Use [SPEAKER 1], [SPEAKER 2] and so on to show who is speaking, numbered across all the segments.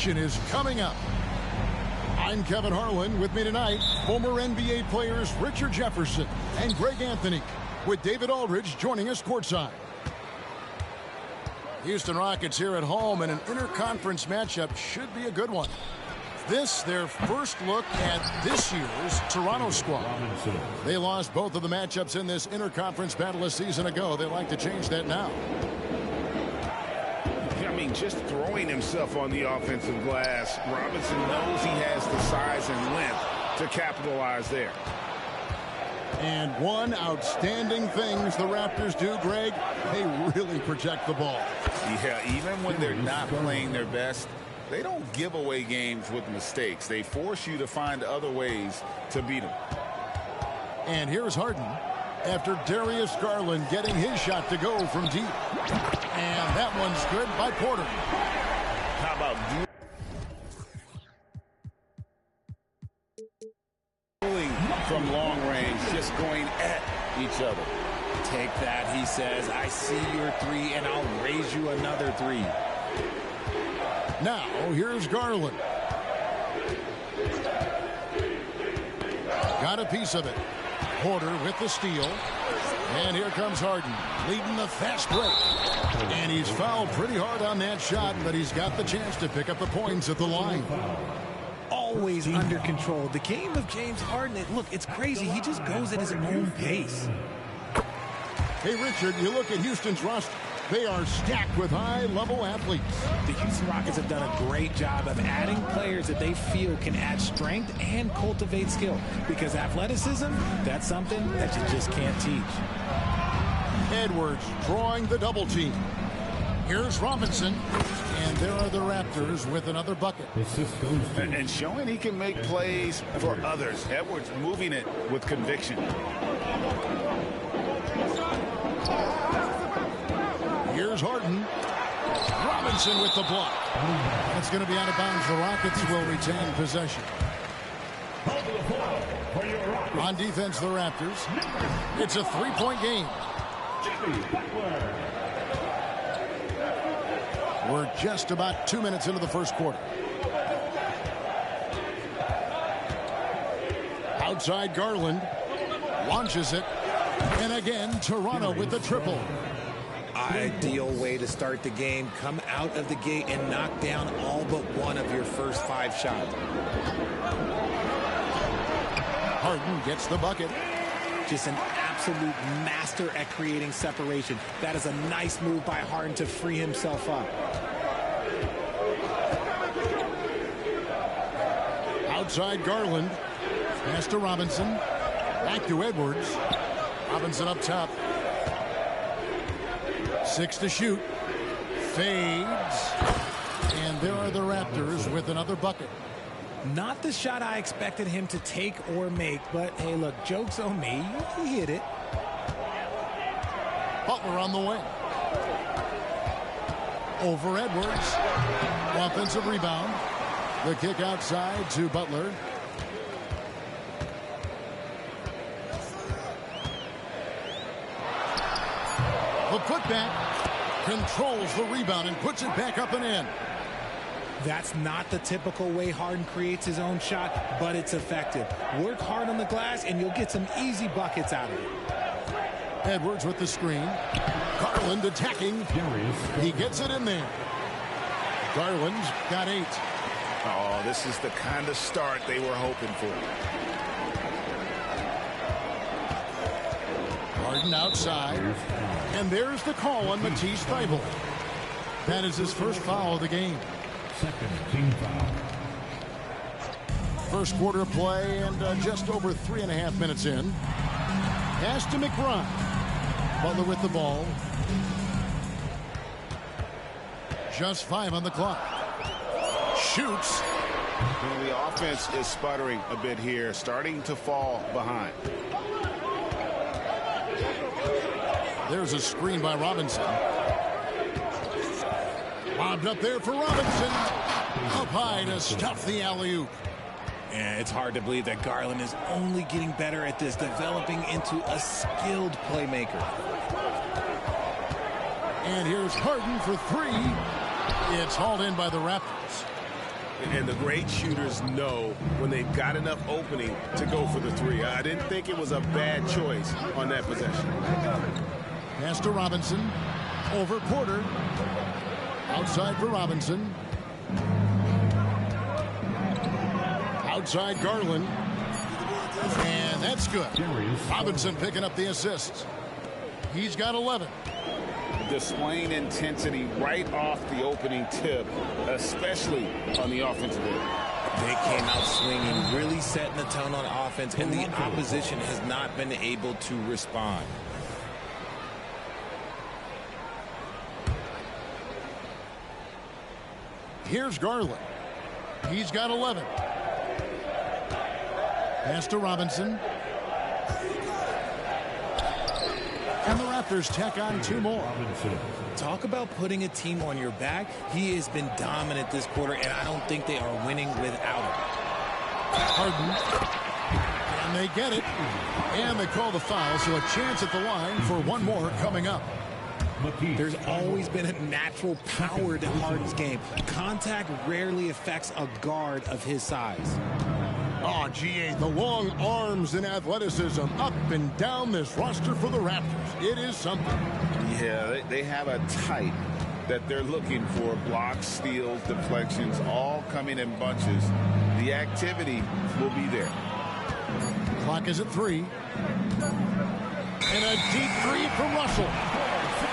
[SPEAKER 1] action is coming up. I'm Kevin Harlan. With me tonight, former NBA players Richard Jefferson and Greg Anthony, with David Aldridge joining us courtside. Houston Rockets here at home, and an interconference matchup should be a good one. This, their first look at this year's Toronto squad. They lost both of the matchups in this interconference battle a season ago. They like to change that now.
[SPEAKER 2] I mean, just throwing himself on the offensive glass, Robinson knows he has the size and length to capitalize there.
[SPEAKER 1] And one outstanding thing the Raptors do, Greg, they really protect the ball.
[SPEAKER 2] Yeah, even when they're not playing their best, they don't give away games with mistakes. They force you to find other ways to beat them.
[SPEAKER 1] And here's Harden after Darius Garland getting his shot to go from deep. And that one's good by Porter.
[SPEAKER 2] How about from long range, just going at each other?
[SPEAKER 3] Take that, he says. I see your three, and I'll raise you another three.
[SPEAKER 1] Now, here's Garland. Got a piece of it. Porter with the steal. And here comes Harden, leading the fast break. And he's fouled pretty hard on that shot, but he's got the chance to pick up the points at the line.
[SPEAKER 3] Always under control. The game of James Harden, look, it's crazy. He just goes at his own pace.
[SPEAKER 1] Hey, Richard, you look at Houston's roster. They are stacked with high-level athletes.
[SPEAKER 3] The Houston Rockets have done a great job of adding players that they feel can add strength and cultivate skill. Because athleticism, that's something that you just can't teach.
[SPEAKER 1] Edwards drawing the double team. Here's Robinson. And there are the Raptors with another bucket.
[SPEAKER 2] And showing he can make plays for others. Edwards moving it with conviction.
[SPEAKER 1] Here's Harden. Robinson with the block. That's going to be out of bounds. The Rockets will retain possession. On defense, the Raptors. It's a three-point game. We're just about 2 minutes into the first quarter. Outside Garland. Launches it. And again, Toronto with the triple.
[SPEAKER 3] Ideal way to start the game. Come out of the gate and knock down all but one of your first 5 shots.
[SPEAKER 1] Harden gets the bucket.
[SPEAKER 3] Just an absolute master at creating separation. That is a nice move by Harden to free himself up.
[SPEAKER 1] Outside Garland. Pass to Robinson. Back to Edwards. Robinson up top. 6 to shoot. Fades. And there are the Raptors with another bucket.
[SPEAKER 3] Not the shot I expected him to take or make, but hey, look, joke's on me. He hit it.
[SPEAKER 1] Butler on the wing. Over Edwards. Offensive rebound. The kick outside to Butler. The putback controls the rebound and puts it back up and in.
[SPEAKER 3] That's not the typical way Harden creates his own shot, but it's effective. Work hard on the glass, and you'll get some easy buckets out of it.
[SPEAKER 1] Edwards with the screen. Garland attacking. He gets it in there. Garland's got 8.
[SPEAKER 2] Oh, this is the kind of start they were hoping for.
[SPEAKER 1] Harden outside. And there's the call on Matisse Thybulle. That is his first foul of the game.
[SPEAKER 4] Second team foul.
[SPEAKER 1] First quarter play and just over 3.5 minutes in. Pass to McBride. Butler with the ball. Just 5 on the clock. Shoots.
[SPEAKER 2] And the offense is sputtering a bit here, starting to fall behind.
[SPEAKER 1] There's a screen by Robinson. Lobbed up there for Robinson. Up high to stuff the alley-oop.
[SPEAKER 3] Yeah, it's hard to believe that Garland is only getting better at this, developing into a skilled playmaker.
[SPEAKER 1] And here's Harden for 3. It's hauled in by the Raptors.
[SPEAKER 5] And the great shooters know when they've got enough opening to go for the three. I didn't think it was a bad choice on that possession.
[SPEAKER 1] Pass to Robinson. Over Porter. Outside for Robinson. Outside Garland. And that's good. Robinson picking up the assists. He's got 11.
[SPEAKER 2] Displaying intensity right off the opening tip, especially on the offensive end.
[SPEAKER 3] They came out swinging, really setting the tone on offense, and the opposition has not been able to respond.
[SPEAKER 1] Here's Garland. He's got 11. Pass to Robinson. And the Raptors tack on 2 more.
[SPEAKER 3] Talk about putting a team on your back. He has been dominant this quarter, and I don't think they are winning without him.
[SPEAKER 1] Harden. And they get it. And they call the foul, so a chance at the line for one more coming up.
[SPEAKER 3] There's always been a natural power to Harden's game. Contact rarely affects a guard of his size.
[SPEAKER 1] Oh, GA, the long arms and athleticism up and down this roster for the Raptors. It is something.
[SPEAKER 2] Yeah, they have a type that they're looking for. Blocks, steals, deflections, all coming in bunches. The activity will be there.
[SPEAKER 1] Clock is at 3. And a deep 3 from Russell.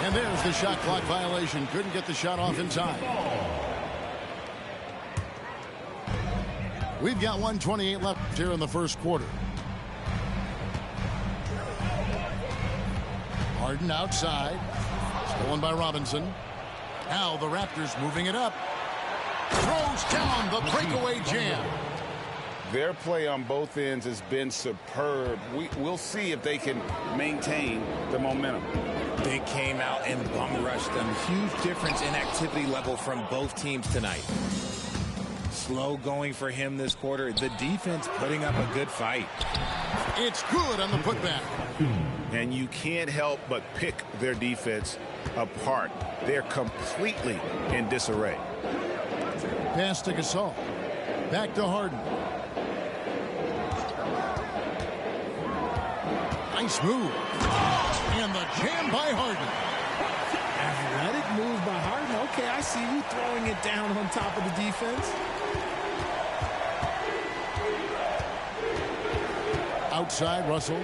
[SPEAKER 1] And there's the shot clock violation. Couldn't get the shot off in time. We've got 1:28 left here in the first quarter. Harden outside. Stolen by Robinson. Now the Raptors moving it up. Throws down the breakaway jam.
[SPEAKER 2] Their play on both ends has been superb. We'll see if they can maintain the momentum.
[SPEAKER 3] They came out and bum rushed them. Huge difference in activity level from both teams tonight. Slow going for him this quarter. The defense putting up a good fight.
[SPEAKER 1] It's good on the putback.
[SPEAKER 5] And you can't help but pick their defense apart. They're completely in disarray.
[SPEAKER 1] Pass to Gasol. Back to Harden. Nice move. And the jam by Harden.
[SPEAKER 3] Athletic move by Harden. Okay, I see you throwing it down on top of the defense.
[SPEAKER 1] Outside Russell.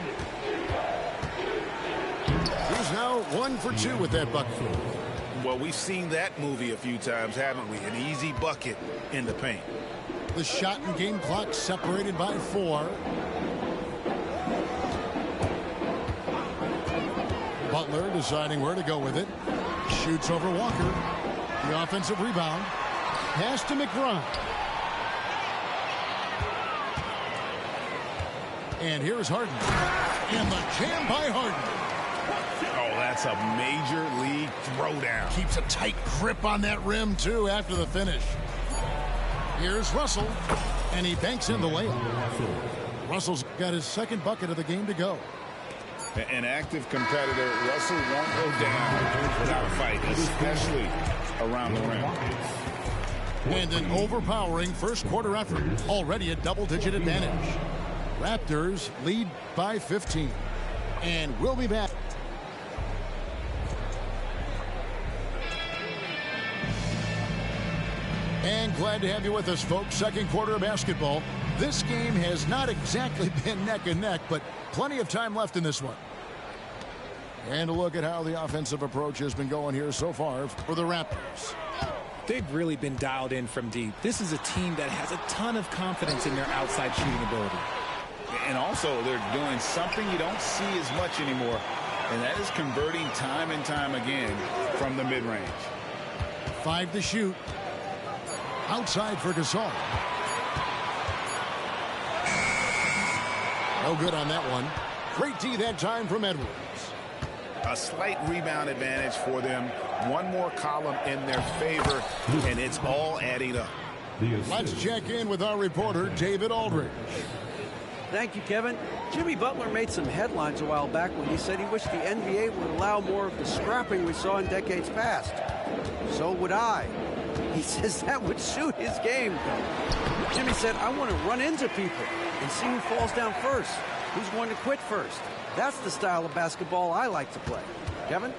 [SPEAKER 1] He's now 1 for 2 with that bucket.
[SPEAKER 5] Well, we've seen that movie a few times, haven't we? An easy bucket in the paint.
[SPEAKER 1] The shot and game clock separated by 4. Butler deciding where to go with it. Shoots over Walker. The offensive rebound. Pass to McBride. And here's Harden. And the jam by Harden.
[SPEAKER 5] Oh, that's a major league throwdown.
[SPEAKER 1] Keeps a tight grip on that rim, too, after the finish. Here's Russell. And he banks in the layup. Russell's got his second bucket of the game to go.
[SPEAKER 2] An active competitor, Russell won't go down without a fight, especially around the rim.
[SPEAKER 1] And an overpowering first quarter effort. Already a double-digit advantage. Raptors lead by 15. And we'll be back. And glad to have you with us, folks. Second quarter of basketball. This game has not exactly been neck and neck, but plenty of time left in this one. And a look at how the offensive approach has been going here so far for the Raptors.
[SPEAKER 3] They've really been dialed in from deep. This is a team that has a ton of confidence in their outside shooting ability.
[SPEAKER 2] And also, they're doing something you don't see as much anymore, and that is converting time and time again from the mid-range.
[SPEAKER 1] 5 to shoot. Outside for Gasol. No good on that one. Great D that time from Edwards.
[SPEAKER 5] A slight rebound advantage for them. One more column in their favor, and it's all adding up.
[SPEAKER 1] Let's check in with our reporter, David Aldridge.
[SPEAKER 6] Thank you, Kevin. Jimmy Butler made some headlines a while back when he said he wished the NBA would allow more of the scrapping we saw in decades past. So would I. He says that would suit his game. Jimmy said, I want to run into people and see who falls down first, who's going to quit first. That's the style of basketball I like to play. Kevin?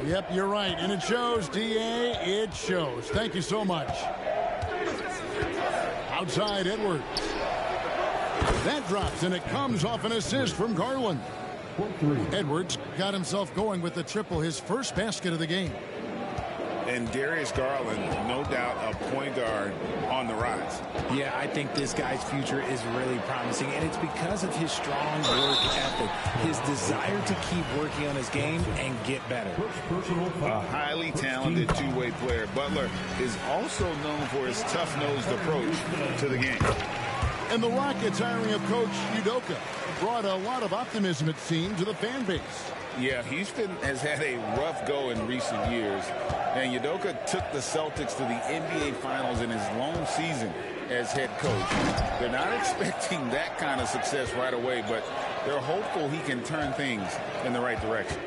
[SPEAKER 1] Yep, you're right. And it shows, D.A. It shows. Thank you so much. Outside Edwards. That drops, and it comes off an assist from Garland. Edwards got himself going with the triple, his first basket of the game.
[SPEAKER 2] And Darius Garland, no doubt a point guard on the rise.
[SPEAKER 3] Yeah, I think this guy's future is really promising, and it's because of his strong work ethic, his desire to keep working on his game and get better.
[SPEAKER 2] A highly talented two-way player, Butler is also known for his tough-nosed approach to the game.
[SPEAKER 1] And the Rockets hiring of Coach Udoka brought a lot of optimism, it seemed, to the fan base.
[SPEAKER 2] Yeah, Houston has had a rough go in recent years, and Udoka took the Celtics to the NBA Finals in his lone season as head coach. They're not expecting that kind of success right away, but they're hopeful he can turn things in the right direction.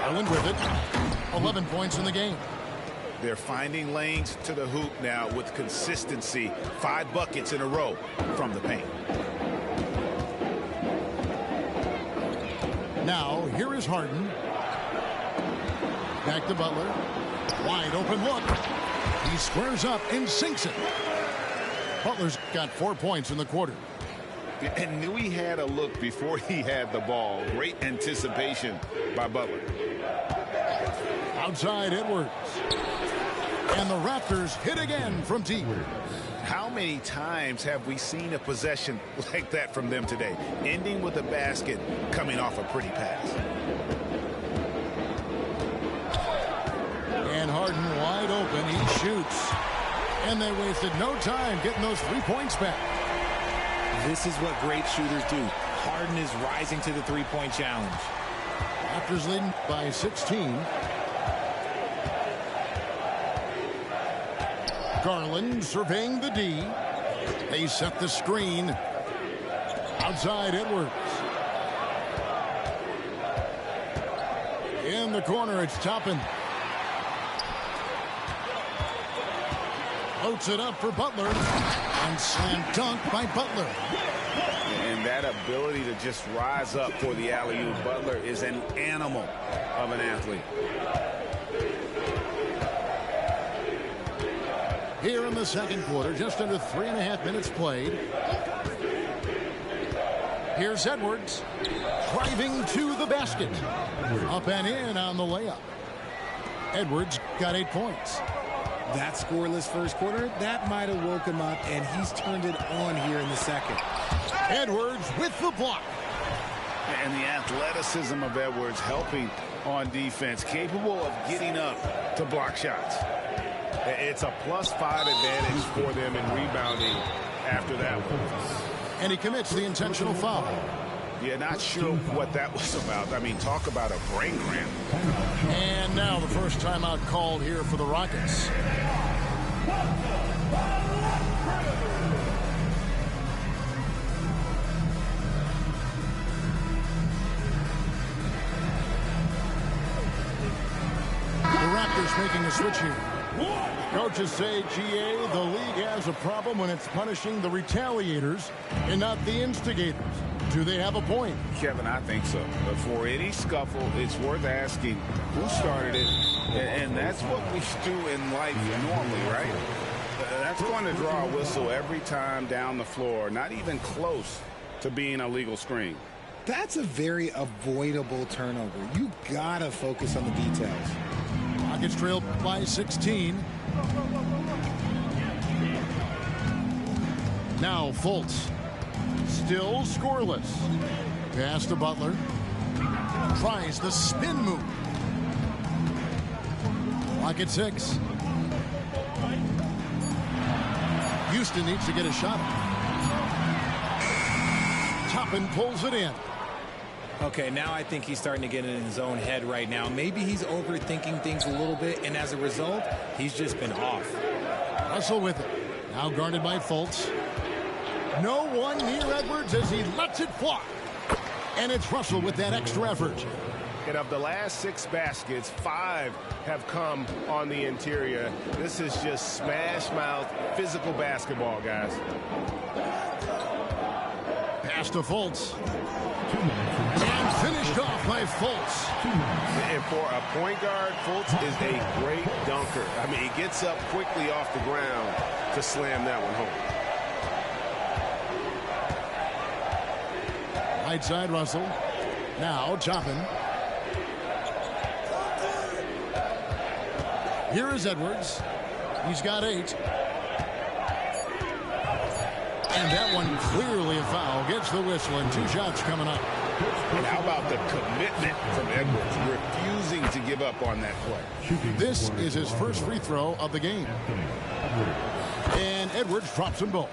[SPEAKER 1] Allen with it. 11 points in the game.
[SPEAKER 5] They're finding lanes to the hoop now with consistency. 5 buckets in a row from the paint.
[SPEAKER 1] Now, here is Harden. Back to Butler. Wide open look. He squares up and sinks it. Butler's got 4 points in the quarter.
[SPEAKER 2] And knew he had a look before he had the ball. Great anticipation by Butler.
[SPEAKER 1] Outside Edwards. And the Raptors hit again from deep.
[SPEAKER 5] How many times have we seen a possession like that from them today? Ending with a basket, coming off a pretty pass.
[SPEAKER 1] And Harden wide open. He shoots. And they wasted no time getting those 3 points back.
[SPEAKER 3] This is what great shooters do. Harden is rising to the three-point challenge.
[SPEAKER 1] Raptors leading by 16. Garland surveying the D. They set the screen. Outside Edwards. In the corner, it's Toppin. Floats it up for Butler. And slam dunk by Butler.
[SPEAKER 5] And that ability to just rise up for the alley-oop. Butler is an animal of an athlete.
[SPEAKER 1] Here in the second quarter, just under 3.5 minutes played. Here's Edwards driving to the basket. Up and in on the layup. Edwards got 8 points.
[SPEAKER 3] That scoreless first quarter, that might have woke him up, and he's turned it on here in the second.
[SPEAKER 1] Edwards with the block.
[SPEAKER 5] And the athleticism of Edwards helping on defense, capable of getting up to block shots. It's a +5 advantage for them in rebounding after that one.
[SPEAKER 1] And he commits the intentional foul.
[SPEAKER 5] Yeah, not sure what that was about. I mean, talk about a brain cramp.
[SPEAKER 1] And now the first timeout called here for the Rockets. The Raptors making a switch here. Coaches say, GA, the league has a problem when it's punishing the retaliators and not the instigators. Do they have a point?
[SPEAKER 5] Kevin, I think so. But for any scuffle, it's worth asking who started it. And that's what we do in life normally, right? That's going to draw a whistle every time down the floor, not even close to being a legal screen.
[SPEAKER 3] That's a very avoidable turnover. You gotta focus on the details.
[SPEAKER 1] Rockets trailed by 16. Now Fultz. Still scoreless. Pass to Butler. Tries the spin move. Clock at 6. Houston needs to get a shot. Toppin pulls it in.
[SPEAKER 3] Okay, now I think he's starting to get in his own head right now. Maybe he's overthinking things a little bit, and as a result, he's just been off.
[SPEAKER 1] Russell with it. Now guarded by Fultz. No one near Edwards as he lets it fly. And it's Russell with that extra effort.
[SPEAKER 7] And of the last 6 baskets, 5 have come on the interior. This is just smash-mouth physical basketball, guys.
[SPEAKER 1] Pass to Fultz. And finished off by Fultz.
[SPEAKER 7] And for a point guard, Fultz is a great dunker. I mean, he gets up quickly off the ground to slam that one home.
[SPEAKER 1] Right side, Russell. Now, Toppin. Here is Edwards. He's got 8. And that one clearly a foul. Gets the whistle, and 2 shots coming up.
[SPEAKER 2] And how about the commitment from Edwards, refusing to give up on that play?
[SPEAKER 1] This is his first free throw of the game. And Edwards drops them both.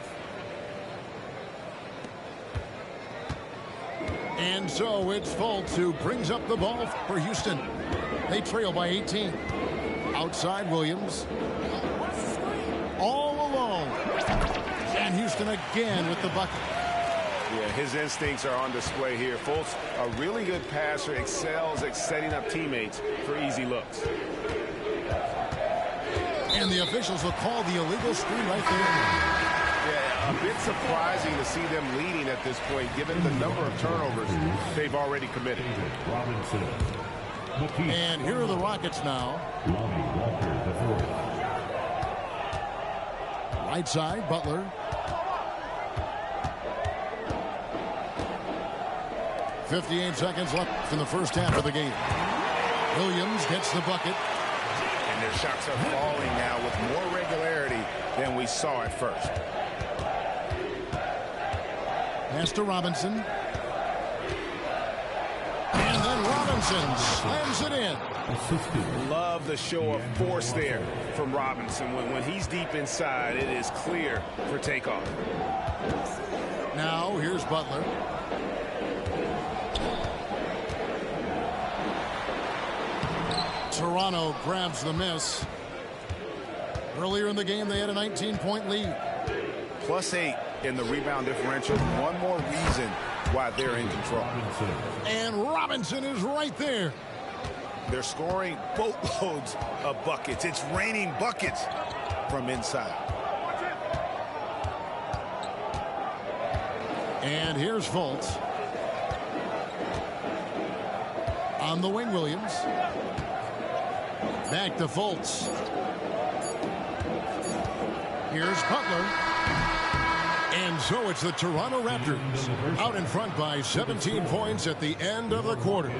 [SPEAKER 1] And so it's Fultz who brings up the ball for Houston. They trail by 18. Outside Williams. All alone. And Houston again with the bucket.
[SPEAKER 7] Yeah, his instincts are on display here. Fultz, a really good passer, excels at setting up teammates for easy looks.
[SPEAKER 1] And the officials will call the illegal screen right there.
[SPEAKER 7] Yeah, a bit surprising to see them leading at this point, given the number of turnovers they've already committed.
[SPEAKER 4] Robinson.
[SPEAKER 1] And here are the Rockets now. Right side, Butler. 58 seconds left in the first half of the game. Williams gets the bucket.
[SPEAKER 2] And their shots are falling now with more regularity than we saw at first.
[SPEAKER 1] Pass to Robinson. And then Robinson slams it in.
[SPEAKER 7] Love the show of force there from Robinson. When he's deep inside, it is clear for takeoff.
[SPEAKER 1] Now here's Butler. Toronto grabs the miss. Earlier in the game, they had a 19-point lead.
[SPEAKER 2] +8 in the rebound differential. One more reason why they're in control.
[SPEAKER 1] And Robinson is right there.
[SPEAKER 2] They're scoring boatloads of buckets. It's raining buckets from inside.
[SPEAKER 1] And here's Fultz. On the wing, Williams. Back to Fultz. Here's Butler. And so it's the Toronto Raptors out in front by 17 points at the end of the quarter.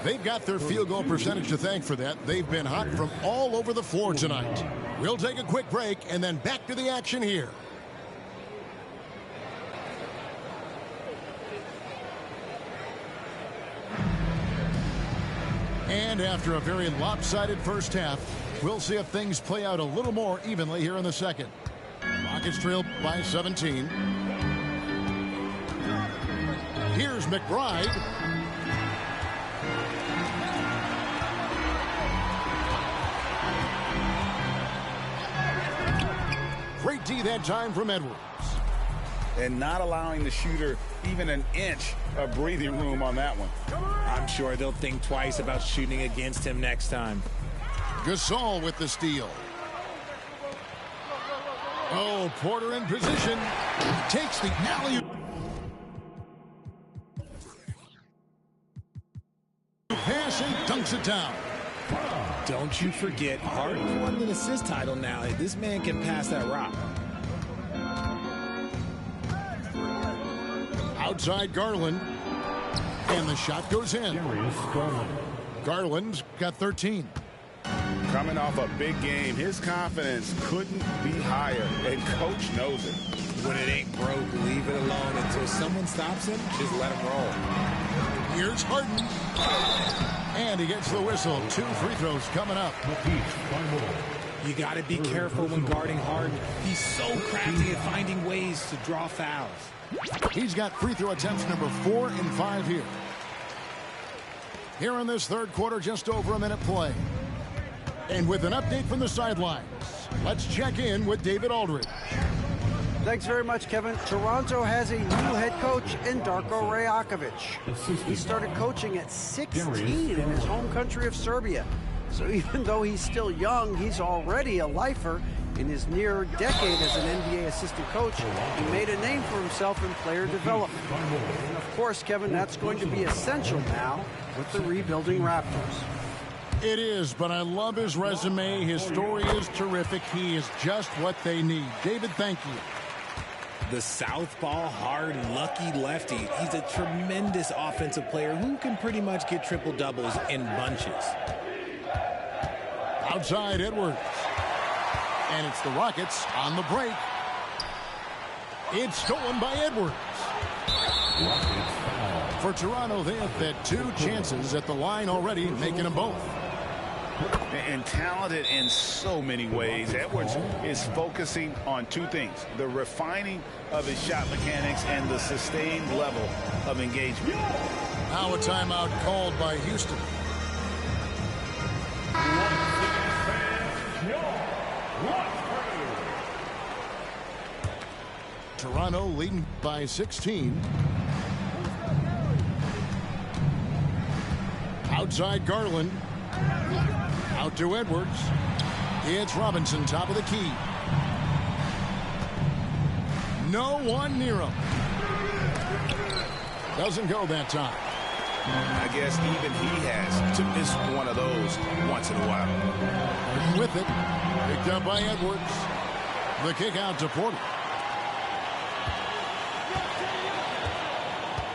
[SPEAKER 1] They've got their field goal percentage to thank for that. They've been hot from all over the floor tonight. We'll take a quick break and then back to the action here. And after a very lopsided first half, we'll see if things play out a little more evenly here in the second. Rockets trail by 17. Here's McBride. Great D that time from Edwards.
[SPEAKER 2] And not allowing the shooter even an inch of breathing room on that one.
[SPEAKER 3] I'm sure they'll think twice about shooting against him next time.
[SPEAKER 1] Gasol with the steal. Oh, Porter in position. Takes the alley-oop. Pass and dunks it down.
[SPEAKER 3] Don't you forget, Harden won an assist title now. This man can pass that rock.
[SPEAKER 1] Outside Garland. And the shot goes in. Garland's got 13.
[SPEAKER 2] Coming off a big game, his confidence couldn't be higher, and coach knows it.
[SPEAKER 3] When it ain't broke, leave it alone until someone stops him. Just let him roll.
[SPEAKER 1] Here's Harden. And he gets the whistle. 2 free throws coming up.
[SPEAKER 3] You got to be careful when guarding Harden. He's so crafty at finding ways to draw fouls.
[SPEAKER 1] He's got free throw attempts number 4 and 5 here. Here in this third quarter, just over a minute play. And with an update from the sidelines, let's check in with David Aldridge.
[SPEAKER 6] Thanks very much, Kevin. Toronto has a new head coach in Darko Rajakovic. He started coaching at 16 in his home country of Serbia. So even though he's still young, he's already a lifer. In his near decade as an NBA assistant coach, he made a name for himself in player development. And of course, Kevin, that's going to be essential now with the rebuilding Raptors.
[SPEAKER 1] It is, but I love his resume. His story is terrific. He is just what they need. David, thank you.
[SPEAKER 3] The southpaw, hard, lucky lefty. He's a tremendous offensive player who can pretty much get triple-doubles in bunches.
[SPEAKER 1] Outside Edwards. And it's the Rockets on the break. It's stolen by Edwards. For Toronto, they have had 2 chances at the line already, making them both.
[SPEAKER 5] And talented in so many ways. Edwards is focusing on 2 things: the refining of his shot mechanics and the sustained level of engagement.
[SPEAKER 1] Now a timeout called by Houston. Toronto leading by 16. Outside Garland. Out to Edwards. It's Robinson, top of the key. No one near him. Doesn't go that time.
[SPEAKER 5] I guess even he has to miss one of those once in a while.
[SPEAKER 1] With it. Picked up by Edwards. The kick out to Porter.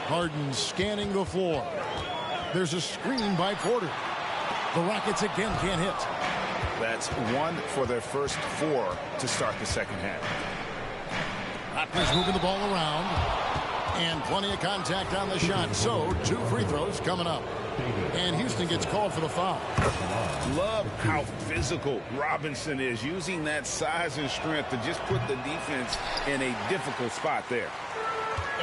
[SPEAKER 1] Harden scanning the floor. There's a screen by Porter. The Rockets again can't hit.
[SPEAKER 5] That's 1 for their first 4 to start the second half.
[SPEAKER 1] Raptors moving the ball around. And plenty of contact on the shot. So 2 free throws coming up. And Houston gets called for the foul.
[SPEAKER 5] Love how physical Robinson is, using that size and strength to just put the defense in a difficult spot there.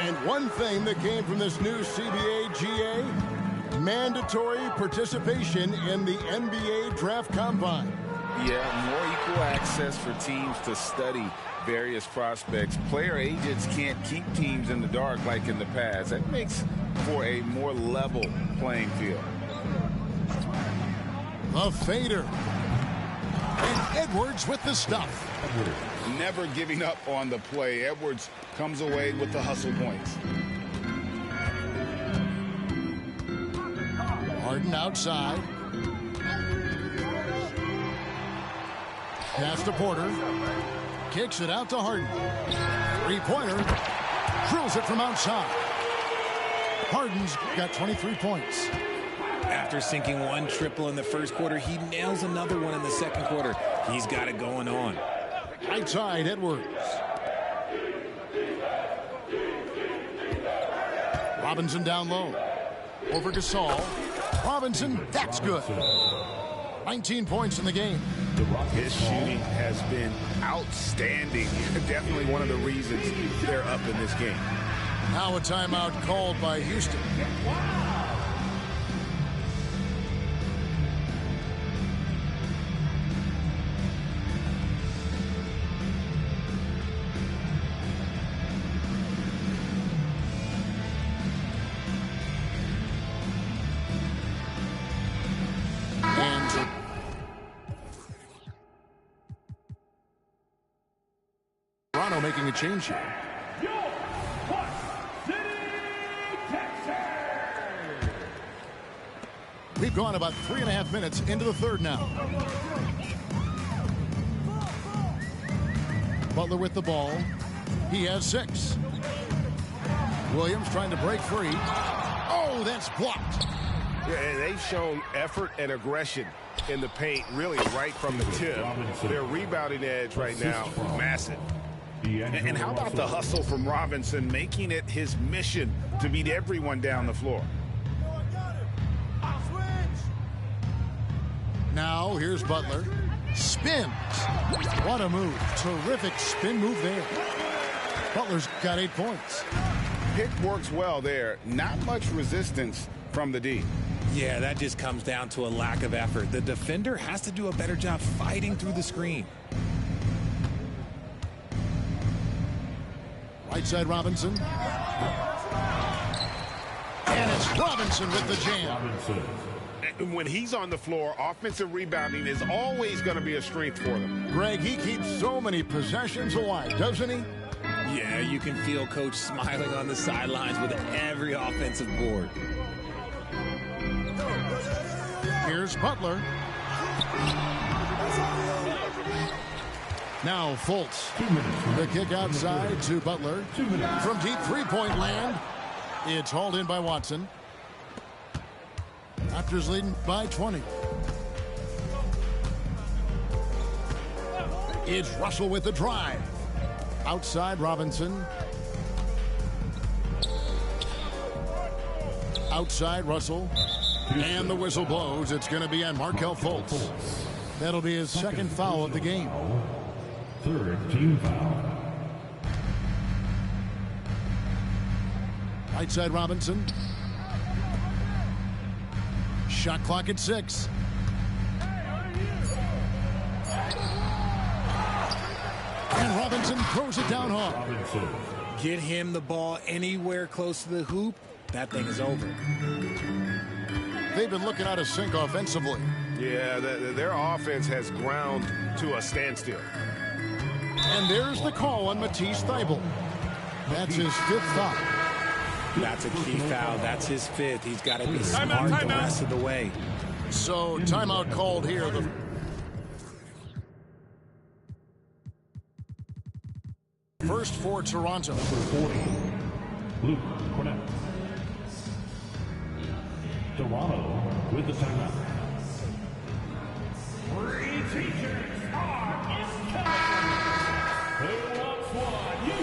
[SPEAKER 1] And one thing that came from this new CBA GA, mandatory participation in the NBA Draft Combine.
[SPEAKER 5] Yeah, more equal access for teams to study various prospects. Player agents can't keep teams in the dark like in the past. That makes for a more level playing field.
[SPEAKER 1] A fader. And Edwards with the stuff.
[SPEAKER 5] Never giving up on the play. Edwards comes away with the hustle points.
[SPEAKER 1] Harden outside. Pass to Porter. Kicks it out to Harden. 3-pointer. Drills it from outside. Harden's got 23 points.
[SPEAKER 3] After sinking 1 triple in the first quarter, he nails another one in the second quarter. He's got it going on.
[SPEAKER 1] Outside Edwards. Robinson down low. Over Gasol. Robinson, that's good. 19 points in the game.
[SPEAKER 5] His shooting has been outstanding. Definitely one of the reasons they're up in this game.
[SPEAKER 1] Now a timeout called by Houston. Toronto making a change here. We've gone about 3.5 minutes into the third now. Butler with the ball. He has 6. Williams trying to break free. Oh, that's blocked.
[SPEAKER 7] Yeah, and they've shown effort and aggression in the paint, really right from the tip. Their rebounding edge right now, massive.
[SPEAKER 5] And how about the hustle from Robinson, making it his mission to beat everyone down the floor?
[SPEAKER 1] Now here's Butler. Spins. What a move. Terrific spin move there. Butler's got 8 points.
[SPEAKER 5] Pick works well there. Not much resistance from the D.
[SPEAKER 3] Yeah, that just comes down to a lack of effort. The defender has to do a better job fighting through the screen.
[SPEAKER 1] Right side Robinson. And it's Robinson with the jam.
[SPEAKER 7] When he's on the floor, offensive rebounding is always going to be a strength for them.
[SPEAKER 1] Greg, he keeps so many possessions alive, doesn't he?
[SPEAKER 3] Yeah, you can feel Coach smiling on the sidelines with every offensive board.
[SPEAKER 1] Here's Butler. Now Fultz. The kick outside to Butler. From deep three-point land. It's hauled in by Watson. Raptors leading by 20. It's Russell with the drive. Outside Robinson. Outside Russell. And the whistle blows. It's going to be on Markelle Fultz. That'll be his second foul of the game.
[SPEAKER 4] Third team foul.
[SPEAKER 1] Right side Robinson. Shot clock at 6. And Robinson throws it down hard.
[SPEAKER 3] Get him the ball anywhere close to the hoop. That thing is over.
[SPEAKER 1] They've been looking out of sync offensively.
[SPEAKER 7] Yeah, their offense has ground to a standstill.
[SPEAKER 1] And there's the call on Matisse Thybulle. That's his 5th foul.
[SPEAKER 3] That's a key foul. That's his 5th. He's got to be smart the rest of the way.
[SPEAKER 1] So timeout called here. The first for Toronto.
[SPEAKER 4] 40. Luke Cornett. Toronto with the timeout. Three teachers are incoming. Who wants one? You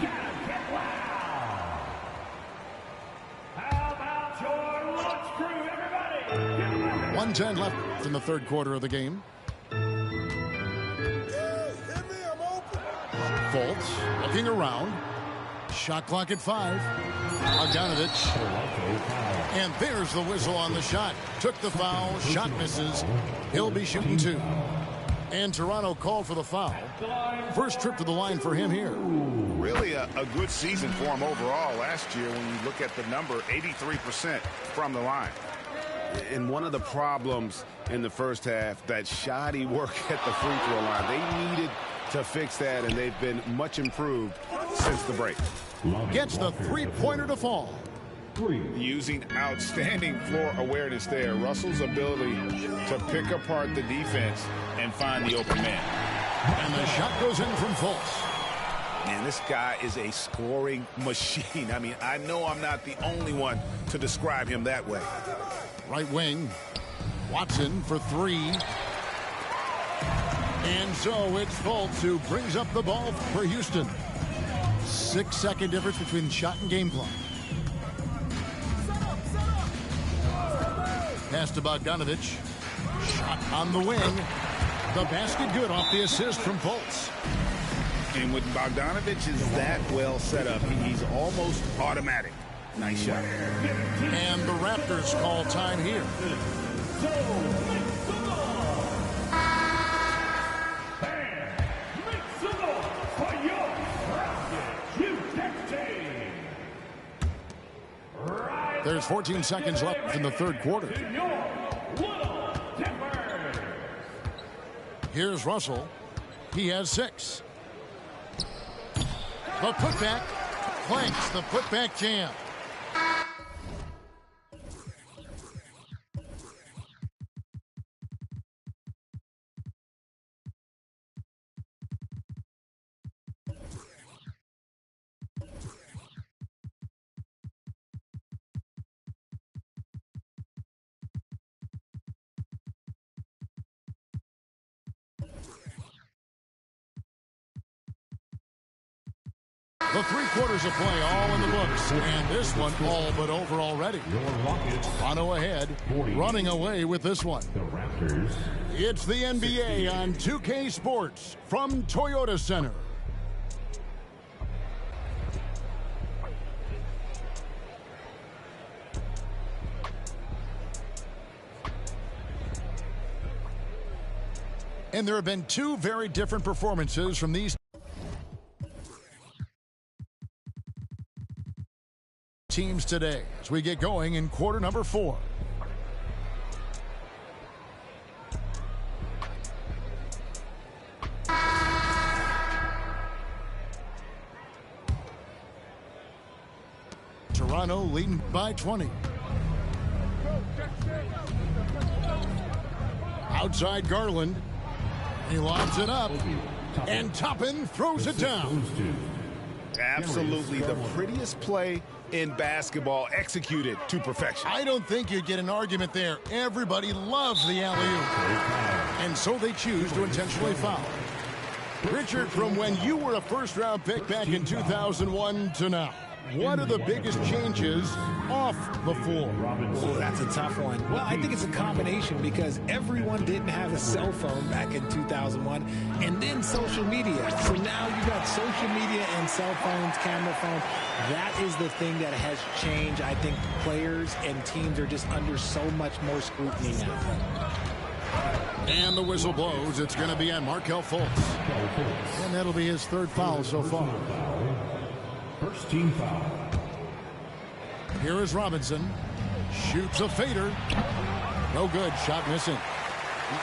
[SPEAKER 4] gotta get loud. How about your lunch crew, everybody?
[SPEAKER 1] 1:10 left in the third quarter of the game. Fultz looking around. Shot clock at 5. Bogdanovich. And there's the whistle on the shot. Took the foul. Shot misses. He'll be shooting 2. And Toronto called for the foul. First trip to the line for him here.
[SPEAKER 5] Really a good season for him overall last year when you look at the number, 83% from the line.
[SPEAKER 7] And one of the problems in the first half, that shoddy work at the free throw line. They needed to fix that, and they've been much improved since the break.
[SPEAKER 1] Gets the three-pointer to fall.
[SPEAKER 5] Using outstanding floor awareness there. Russell's ability to pick apart the defense and find the open man.
[SPEAKER 1] And the shot goes in from Fultz.
[SPEAKER 5] Man, this guy is a scoring machine. I mean, I know I'm not the only one to describe him that way.
[SPEAKER 1] Right wing. Watson for 3. And so it's Fultz who brings up the ball for Houston. 6-second difference between shot and game clock. Pass to Bogdanovich. Shot on the wing. The basket good off the assist from Fultz.
[SPEAKER 5] And when Bogdanovich is that well set up, he's almost automatic. Nice shot.
[SPEAKER 1] And the Raptors call time here. There's 14 seconds left in the third quarter. Here's Russell. He has 6. The putback. Clanks the putback jam. The 3 quarters of play all in the books. And this one all but over already. Toronto ahead, running away with this one.
[SPEAKER 4] The Raptors.
[SPEAKER 1] It's the NBA on 2K Sports from Toyota Center. And there have been 2 very different performances from these teams today as we get going in quarter number 4. Toronto leading by 20. Outside Garland. He lobs it up. And Toppin throws it down.
[SPEAKER 7] Absolutely the prettiest play in basketball, executed to perfection.
[SPEAKER 1] I don't think you'd get an argument there. Everybody loves the alley-oop. And so they choose to intentionally foul. Richard, from when you were a first-round pick back in 2001 to now, what are the biggest changes off the floor?
[SPEAKER 3] Oh, that's a tough one. Well, I think it's a combination because everyone didn't have a cell phone back in 2001 and then social media. So now you got social media and cell phones, camera phones. That is the thing that has changed. I think players and teams are just under so much more scrutiny now.
[SPEAKER 1] And the whistle blows. It's going to be on Markelle Fultz. And that'll be his 3rd foul so far.
[SPEAKER 8] First team foul.
[SPEAKER 1] Here is Robinson. Shoots a fader. No good. Shot missing.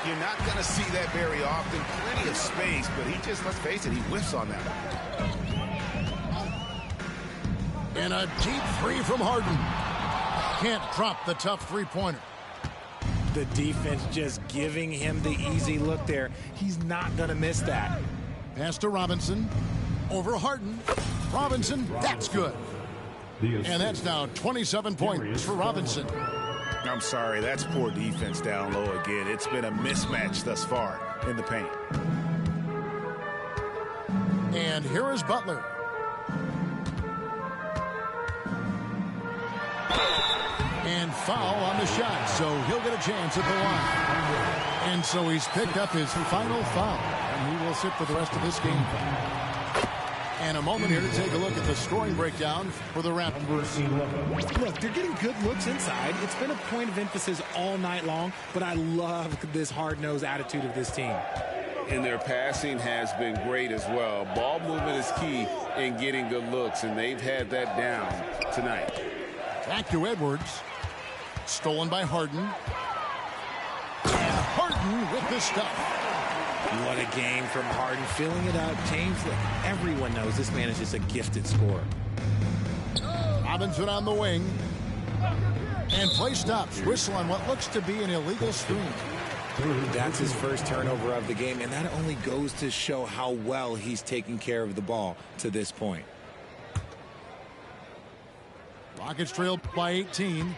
[SPEAKER 7] You're not going to see that very often. Plenty of space, but he just, let's face it, he whiffs on that.
[SPEAKER 1] And a deep 3 from Harden. Can't drop the tough 3-pointer.
[SPEAKER 3] The defense just giving him the easy look there. He's not going to miss that.
[SPEAKER 1] Pass to Robinson. Over Harden. Robinson, that's good. And that's now 27 points for Robinson.
[SPEAKER 7] I'm sorry, that's poor defense down low again. It's been a mismatch thus far in the paint.
[SPEAKER 1] And here is Butler. And foul on the shot, so he'll get a chance at the line. And so he's picked up his final foul, and he will sit for the rest of this game. And a moment here to take a look at the scoring breakdown for the Raptors.
[SPEAKER 3] Look, they're getting good looks inside. It's been a point of emphasis all night long, but I love this hard-nosed attitude of this team.
[SPEAKER 2] And their passing has been great as well. Ball movement is key in getting good looks, and they've had that down tonight.
[SPEAKER 1] Back to Edwards. Stolen by Harden. And Harden with the stuff.
[SPEAKER 3] What a game from Harden, filling it up. James, everyone knows this man is just a gifted scorer.
[SPEAKER 1] Robinson on the wing. And play stops. Whistle on what looks to be an illegal screen.
[SPEAKER 3] That's his first turnover of the game, and that only goes to show how well he's taking care of the ball to this point.
[SPEAKER 1] Rockets trailed by 18.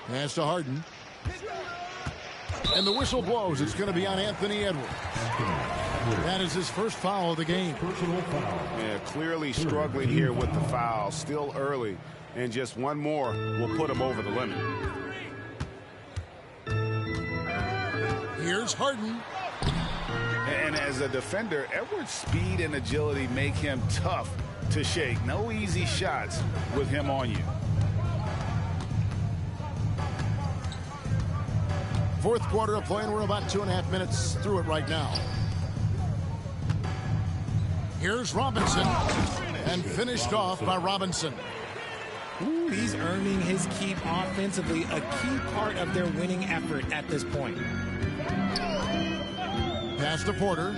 [SPEAKER 1] Pass to Harden. And the whistle blows. It's going to be on Anthony Edwards. That is his first foul of the game.
[SPEAKER 7] Yeah, clearly struggling here with the foul. Still early. And just one more will put him over the limit.
[SPEAKER 1] Here's Harden.
[SPEAKER 7] And as a defender, Edwards' speed and agility make him tough to shake. No easy shots with him on you.
[SPEAKER 1] Fourth quarter of play, and we're about 2.5 minutes through it right now. Here's Robinson, and finished off by Robinson.
[SPEAKER 3] Ooh, he's earning his keep offensively, a key part of their winning effort at this point.
[SPEAKER 1] Pass to Porter,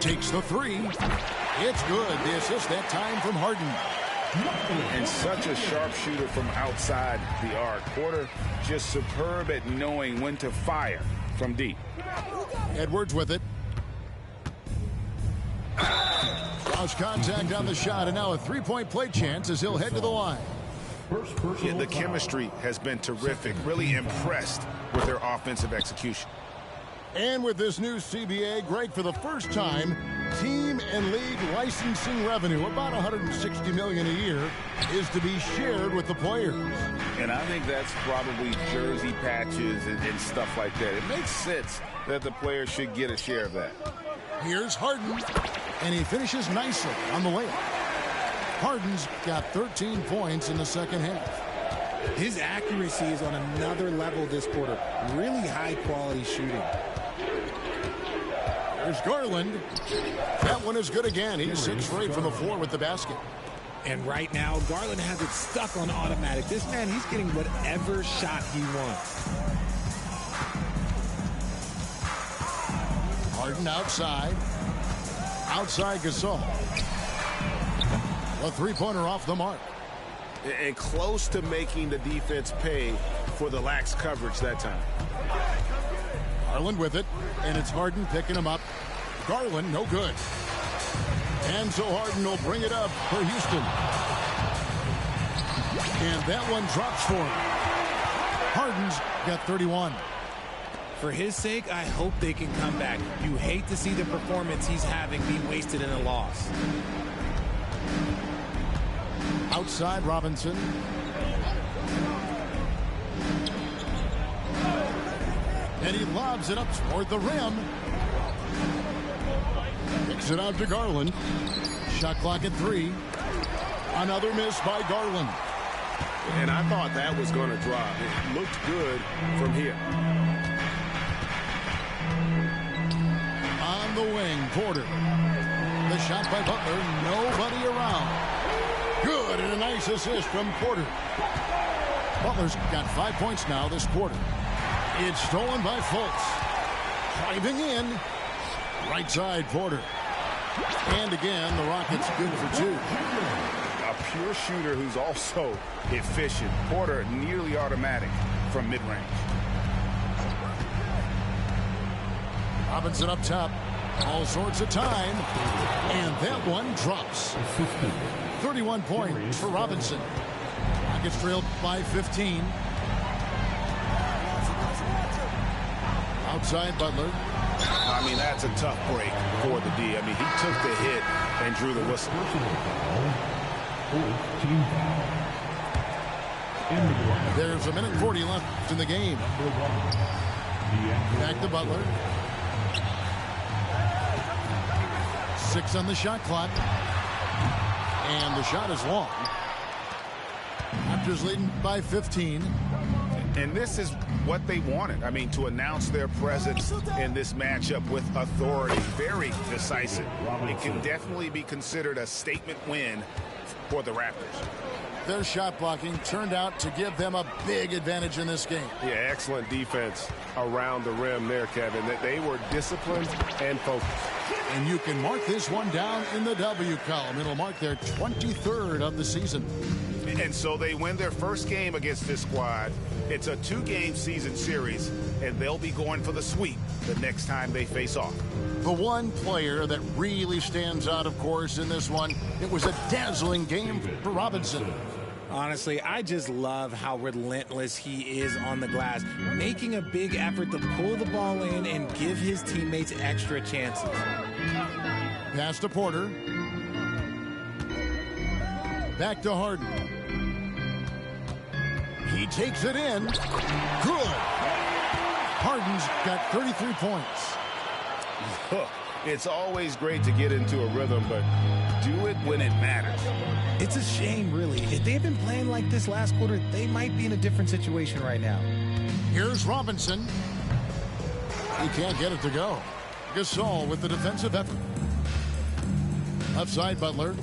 [SPEAKER 1] takes the 3. It's good. The assist that time from Harden.
[SPEAKER 2] And such a sharpshooter from outside the arc. Porter just superb at knowing when to fire from deep.
[SPEAKER 1] Edwards with it. Lost contact on the shot, and now a 3-point play chance as he'll head to the line.
[SPEAKER 7] Yeah, the chemistry has been terrific. Really impressed with their offensive execution.
[SPEAKER 1] And with this new CBA, Greg, for the first time, team and league licensing revenue, about $160 million a year, is to be shared with the players.
[SPEAKER 2] And I think that's probably jersey patches and stuff like that. It makes sense that the players should get a share of that.
[SPEAKER 1] Here's Harden, and he finishes nicely on the layup. Harden's got 13 points in the second half.
[SPEAKER 3] His accuracy is on another level this quarter. Really high-quality shooting.
[SPEAKER 1] There's Garland. That one is good again. He's 6 for 8 from the floor with the basket.
[SPEAKER 3] And right now, Garland has it stuck on automatic. This man, he's getting whatever shot he wants.
[SPEAKER 1] Harden outside. Outside Gasol. A three-pointer off the mark.
[SPEAKER 7] And close to making the defense pay for the lax coverage that time.
[SPEAKER 1] Garland with it, and it's Harden picking him up. Garland, no good. And so Harden will bring it up for Houston. And that one drops for him. Harden's got 31.
[SPEAKER 3] For his sake, I hope they can come back. You hate to see the performance he's having be wasted in a loss.
[SPEAKER 1] Outside Robinson. And he lobs it up toward the rim. Kicks it out to Garland. Shot clock at 3. Another miss by Garland.
[SPEAKER 7] And I thought that was going to drop. It looked good from here.
[SPEAKER 1] On the wing, Porter. The shot by Butler. Nobody around. Good, and a nice assist from Porter. Butler's got 5 points now this quarter. It's stolen by Fultz. Driving in. Right side, Porter. And again, the Rockets good for 2.
[SPEAKER 5] A pure shooter who's also efficient. Porter nearly automatic from mid-range.
[SPEAKER 1] Robinson up top. All sorts of time. And that one drops. 31 points for Robinson. Rockets trailed by 15. Outside Butler.
[SPEAKER 5] I mean, that's a tough break for the D. I mean, he took the hit and drew the whistle.
[SPEAKER 1] There's a minute 40 left in the game. Back to Butler. 6 on the shot clock. And the shot is long. Raptors leading by 15.
[SPEAKER 5] And this is what they wanted. I mean, to announce their presence in this matchup with authority. Very decisive. It can definitely be considered a statement win for the Raptors.
[SPEAKER 1] Their shot blocking turned out to give them a big advantage in this game.
[SPEAKER 7] Yeah, excellent defense around the rim there, Kevin. That they were disciplined and focused.
[SPEAKER 1] And you can mark this one down in the W column. It'll mark their 23rd of the season.
[SPEAKER 5] And so they win their first game against this squad. It's a 2-game season series, and they'll be going for the sweep the next time they face off.
[SPEAKER 1] The one player that really stands out, of course, in this one, it was a dazzling game for Robinson.
[SPEAKER 3] Honestly, I just love how relentless he is on the glass, making a big effort to pull the ball in and give his teammates extra chances.
[SPEAKER 1] Pass to Porter. Back to Harden. He takes it in. Good. Harden's got 33 points.
[SPEAKER 5] It's always great to get into a rhythm, but do it when it matters.
[SPEAKER 3] It's a shame, really. If they had been playing like this last quarter, they might be in a different situation right now.
[SPEAKER 1] Here's Robinson. He can't get it to go. Gasol with the defensive effort. Left side, Butler.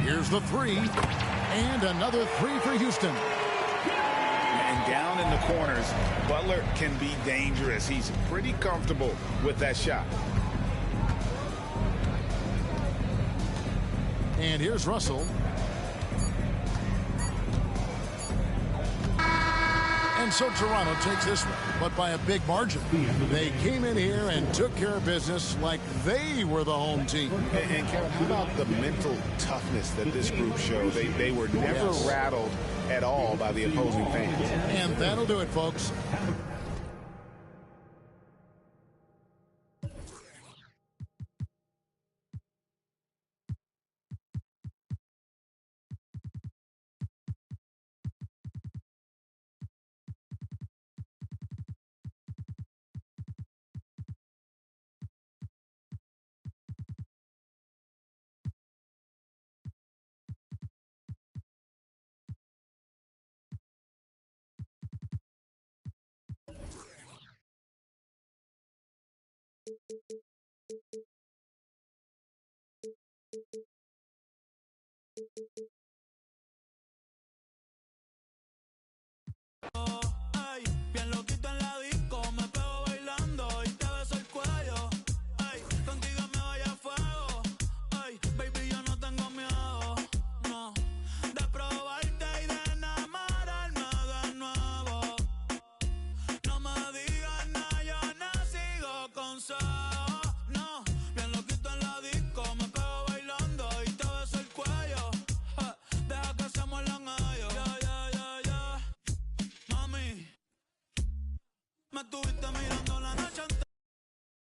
[SPEAKER 1] Here's the 3. And another 3 for Houston.
[SPEAKER 5] And down in the corners, Butler can be dangerous. He's pretty comfortable with that shot.
[SPEAKER 1] And here's Russell. And so Toronto takes this one, but by a big margin. They came in here and took care of business like they were the home team.
[SPEAKER 5] And Kevin, how about the mental toughness that this group showed? They were never rattled at all by the opposing fans.
[SPEAKER 1] And that'll do it, folks.
[SPEAKER 9] closer.